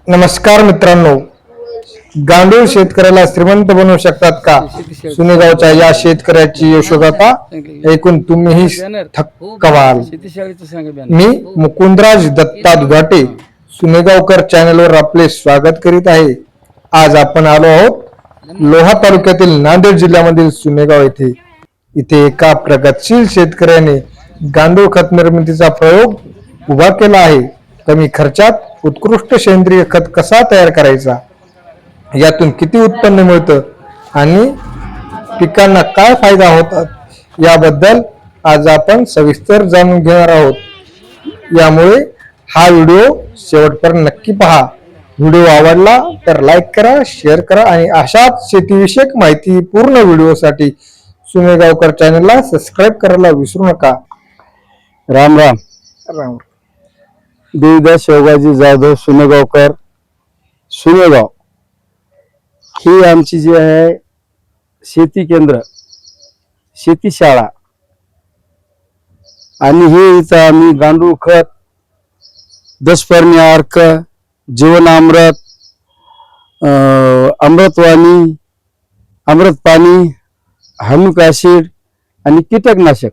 नमस्कार मित्रांनो, गांडूळ शेतकऱ्याला श्रीमंत बनवू शकतात का? सुनेगावच्या या शेतकऱ्याची यशोगाथा ऐकून तुम्हीही थक्क व्हाल. मी मुकुंदराज दत्ता दुधाटे सुनेगावकर चॅनलवर आपले स्वागत करीत आहे. आज आपण आलो आहोत लोहा तालुक्यातील नांदेड जिल्ह्यामधील सुनेगाव येथे. इथे एका प्रगतशील शेतकऱ्याने गांडूळ खत निर्मितीचा प्रयोग उभा केला आहे. कमी खर्चात उत्कृष्ट सेंद्रिय खत कसा तयार करायचा, यातून किती उत्पन्न मिळतं आणि पिकांना काय फायदा होतात, याबद्दल आज आपण सविस्तर जाणून घेणार आहोत. यामुळे हा व्हिडिओ शेवटपर्यंत नक्की पहा. व्हिडिओ आवडला तर लाईक करा, शेअर करा आणि अशाच शेतीविषयक माहिती पूर्ण व्हिडिओसाठी सुनेगावकर चॅनलला सबस्क्राईब करायला विसरू नका. राम राम. राम. देवदास शेवगाजी जाधव सुनेगावकर सुनेगाव ही आमची जी आहे शेती केंद्र, शेती शाळा, आणि हे इथं आम्ही गांडूळ खत, दशपर्णी अर्क, जीवनामृत, अमृतवाणी, अमृत पाणी, ह्युमिक ऍसिड आणि कीटकनाशक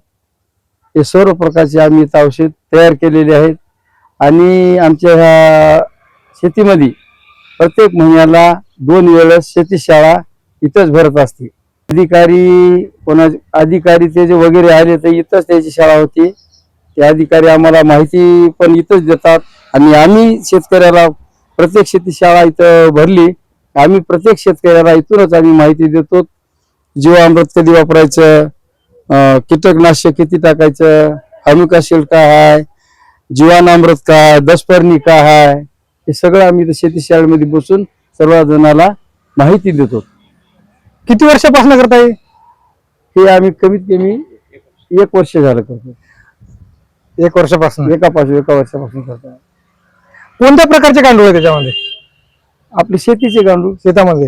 हे सर्व प्रकारचे आम्ही इथं औषध तयार केलेले आहेत. आणि आमच्या ह्या शेतीमध्ये प्रत्येक महिन्याला 2 वेळेस शेती शाळा इथंच भरत असते. अधिकारी ते जे वगैरे आले तर इथंच त्याची शाळा होती. ते अधिकारी आम्हाला माहिती पण इथंच देतात आणि आम्ही शेतकऱ्याला प्रत्येक शेती शाळा इथं भरली. आम्ही प्रत्येक शेतकऱ्याला इथूनच आम्ही माहिती देतो. जीवामृत कधी वापरायचं, कीटकनाशक किती टाकायचं, ह्युमिक ऍसिड काय आहे, जीवानामृत काय, दशपर्णी काय आहे, हे सगळं आम्ही शेती शाळेमध्ये बसून सर्वजणाला माहिती देतो. किती वर्षापासून करताय हे आम्ही कमीत कमी 1 वर्ष झालं करतो. 1 वर्षापासून. एका वर्षापासून करतो. कोणत्या प्रकारचे गांडूळ आहे त्याच्यामध्ये? आपले शेतीचे गांडूळ. शेतामध्ये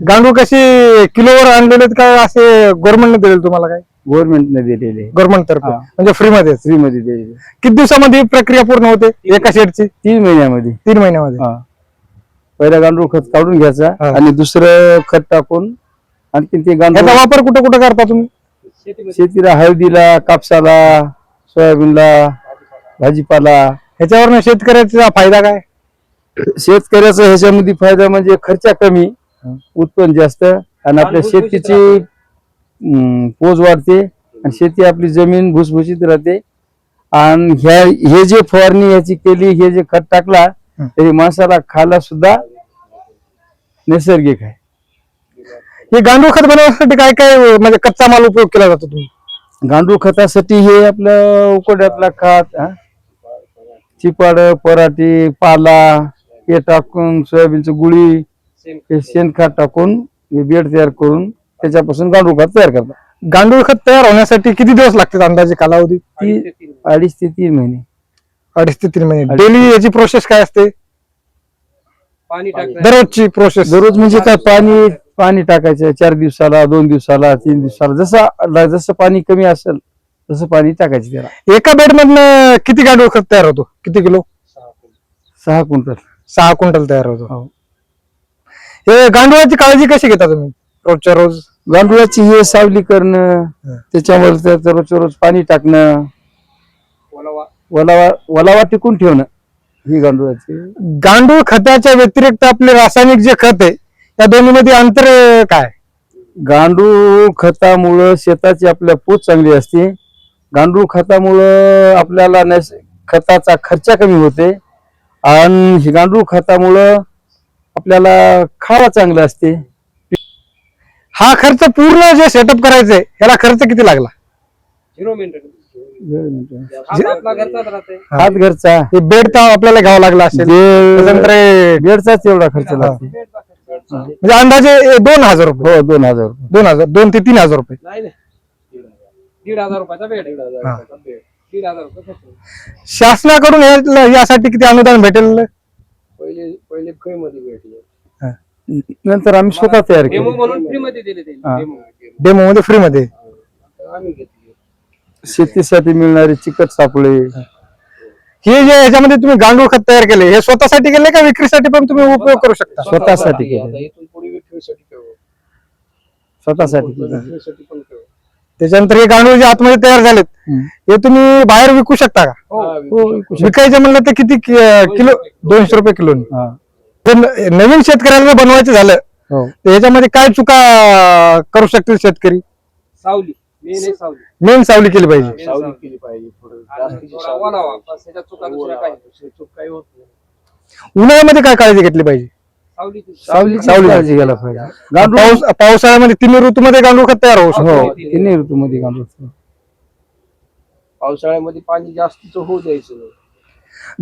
गांडूळ कसे किलोवर आणलेले आहेत का असे गव्हर्नमेंटने दिलेले तुम्हाला? काय गव्हर्नमेंटने दिलेले, गव्हर्नमेंट तर्फे म्हणजे फ्रीमध्ये? फ्रीमध्ये दिलेले. किती दिवसामध्ये प्रक्रिया पूर्ण होते एका शेडची? 3 महिन्यामध्ये. 3 महिन्यामध्ये. पहिला गांडूळ खत काढून घ्यायचा आणि दुसरं खत टाकून आणखी ते गांडूळ. याचा वापर कुठे कुठे करता तुम्ही? शेतीला, हळदीला, कापसाला, सोयाबीनला, भाजीपाला. ह्याच्यावर शेतकऱ्याचा फायदा काय? शेतकऱ्याचा ह्याच्यामध्ये फायदा म्हणजे खर्च कमी, उत्पन्न जास्त, आणि आपल्या शेतीची पोज वाढते आणि शेती आपली जमीन भुसभुशीत राहते. आणि हे जे फवारणी याची केली, हे जे खत टाकला, तरी माणसाला खायला सुद्धा नैसर्गिक आहे. हे गांडूळ खत बनवण्यासाठी काय काय म्हणजे कच्चा माल उपयोग केला जातो तुम्ही? गांडूळ खतासाठी हे आपलं उकड्यातला खत, चिपाड, पराठी, पाला हे टाकून, सोयाबीनची गुळी, हे शेणखत टाकून बेड तयार करून त्याच्यापासून गांडूळ खत तयार करतात. गांडूळ खत तयार होण्यासाठी किती दिवस लागतात अंदाजे कालावधी? 2.5 ते 3 महिने. 2.5 ते 3 महिने. डेली याची प्रोसेस काय असते? दररोजची प्रोसेस? दररोज म्हणजे काय, पाणी टाकायचं 4 दिवसाला, 2 दिवसाला, 3 दिवसाला, जसं पाणी कमी असेल तसं पाणी टाकायचं त्याला. एका बेड मधनं किती गांडूळ खत तयार होतो? किती किलो? 6 क्विंटल. 6 क्विंटल तयार होतो. हे गांडूळाची काळजी कशी घेता तुम्ही रोजच्या रोज? गांडुळाची हे सावली करणं, त्याच्यावर रोजच्या रोज पाणी टाकणं, वलावा टिकून ठेवणं, ही गांडुळाची. गांडूळ खताच्या व्यतिरिक्त आपले रासायनिक जे खत आहे, त्या दोन्ही मध्ये अंतर काय? गांडूळ खतामुळं शेताची आपल्या पोत चांगली असते. गांडूळ खतामुळं आपल्याला खताचा खर्च कमी होते आणि गांडूळ खतामुळं आपल्याला खायला चांगलं असते. हा खर्च पूर्ण जे सेटअप करायचंय याला खर्च किती लागला? 0 मिनिट. हात घरचा. बेड तर आपल्याला घ्यावा लागला असेल, बेडचाच एवढा खर्च लागते. म्हणजे अंदाजे 2,000 रुपये. हो, 2,000. 2 ते 3,000 रुपये. 1,500 रुपयाचा बेड. 1,500 रुपये. शासनाकडून यासाठी किती अनुदान भेटेल? पहिले फ्री मध्ये भेटले, नंतर आम्ही स्वतः तयार डेमो केलं. म्हणून फ्री मध्ये दिले. डेमो मध्ये फ्री मध्ये आम्ही घेतली. शेतीसाठी मिळणारे चिकट सापळे. हे जे ह्याच्यामध्ये तुम्ही गांडूळ खत तयार केले हे स्वतःसाठी केले का विक्रीसाठी पण तुम्ही उपयोग करू शकता? स्वतःसाठी केलं. आता इथून पुढे विक्रीसाठी करू. स्वतःसाठी केलं. विक्रीसाठी पण करू. त्याच्यानंतर हे गांडूळ जे आतमध्ये तयार झालेत हे तुम्ही बाहेर विकू शकता का? हो, विकायचं म्हणलं तर किती किलो? 200 रुपये किलो. हा. जर नवीन शेतकऱ्याला जर बनवायचं झालं हो. तर याच्यामध्ये काय चुका करू शकतील शेतकरी? सावली मेन आहे सावली. मेन सावली केली पाहिजे. सावली केली पाहिजे थोडं जास्तीची सावली. ओलावा, बस त्याच्यात चुका दुसऱ्या काही नाही. चूक काही होत नाही. उन्हाळ्यामध्ये काय काळजी घेतली पाहिजे? सावलीची काळजी घ्यायला पाहिजे. गांडूळ पावसाळ्यामध्ये तिन्ही ऋतूमध्ये गांडूळ खत तयार होऊ शकतो. हो तिन्ही ऋतूमध्ये गांडूळ. पावसाळ्यामध्ये पाणी जास्तीच होऊ द्यायचं नाही.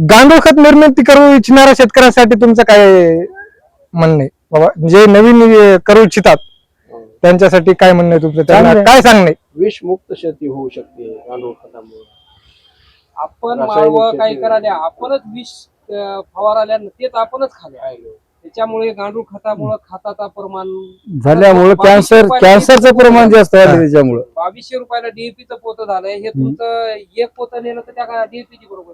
गांडूळ खत निर्मिती करू इच्छिणाऱ्या शेतकऱ्यांसाठी तुमचं काय म्हणणं आहे? बाबा जे नवीन करू इच्छितात त्यांच्यासाठी काय म्हणणं आहे तुमचं? त्यांना चांगलं आहे. काय सांगणे? विषमुक्त शेती होऊ शकते गांडूळ खतामुळे. आपण रासायनिक माळव शेती काही करायला आपणच विष फवाराल्या तेच आपणच खाल्ले. त्याच्यामुळे गांडूळ खतामुळे खताचा प्रमाण झाल्यामुळे कॅन्सरचं प्रमाण जास्त झालं त्याच्यामुळे. 2200 रुपयाला डीएपीचं पोतं झालंय. हे तुमचं एक पोतं नेलं तर त्या डीएपीची बरोबर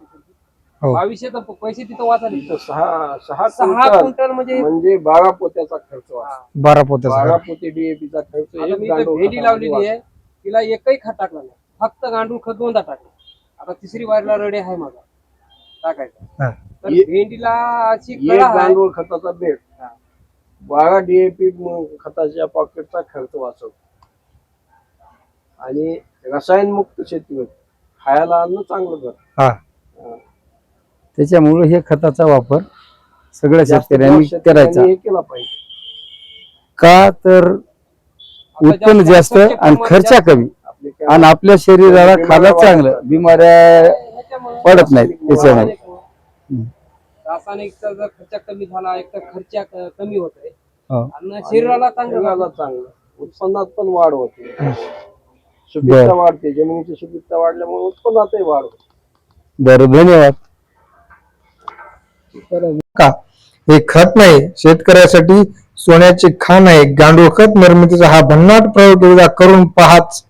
हो. 2200 तर पैसे तिथं वाचायला इथं सहा 6 क्विंटल क्विंटल म्हणजे म्हणजे 12 पोत्याचा खर्च वाचतो. 12 पोत्याचा 12 पोते डीएपीचा खर्च आता एक मी गांडूळ भेंडी खतामध्ये लावलेली आहे तिला एकही खत टाकला नाही. फक्त गांडूळ खत 2दा टाकलं. आता तिसरी वारीला रडे आहे माझा टाकायचा. हा. तर भेंडीला अशी एक कळा आहे. गांडूळ खताचा बेड 12 डीएपी खताच्या पॉकेटचा खर्च वाचवतो. आणि रसायन मुक्त शेती खायला अन्न चांगलं कर. हा. त्याच्यामुळे हे खताचा वापर सगळ्या शेतकऱ्यांनी शेतकऱ्यांनी करायचा. हे केला पाहिजे. का तर उत्पन्न जास्त आणि खर्च कमी आपले आणि आपल्या शरीराला खायला चांगलं, बिमाऱ्या पडत नाहीत त्याच्यामुळे. रासायनिकचा जर खर्च कमी झाला एक तर खर्च कमी होत आहे हो. आणि शरीराला चांगलं शरीराला चांगलं, उत्पन्नात पण वाढ होते, सुपीकता वाढते, जमिनीची सुपीकता वाढल्यामुळे उत्पन्नातही वाढ होते. बरं, धन्यवाद. का हे खत नाही, शेतकऱ्यासाठी सोन्याचे खाण आहे. गांडूळ खत निर्मितीचा हा भन्नाट प्रयोग एकदा करून पाहाच.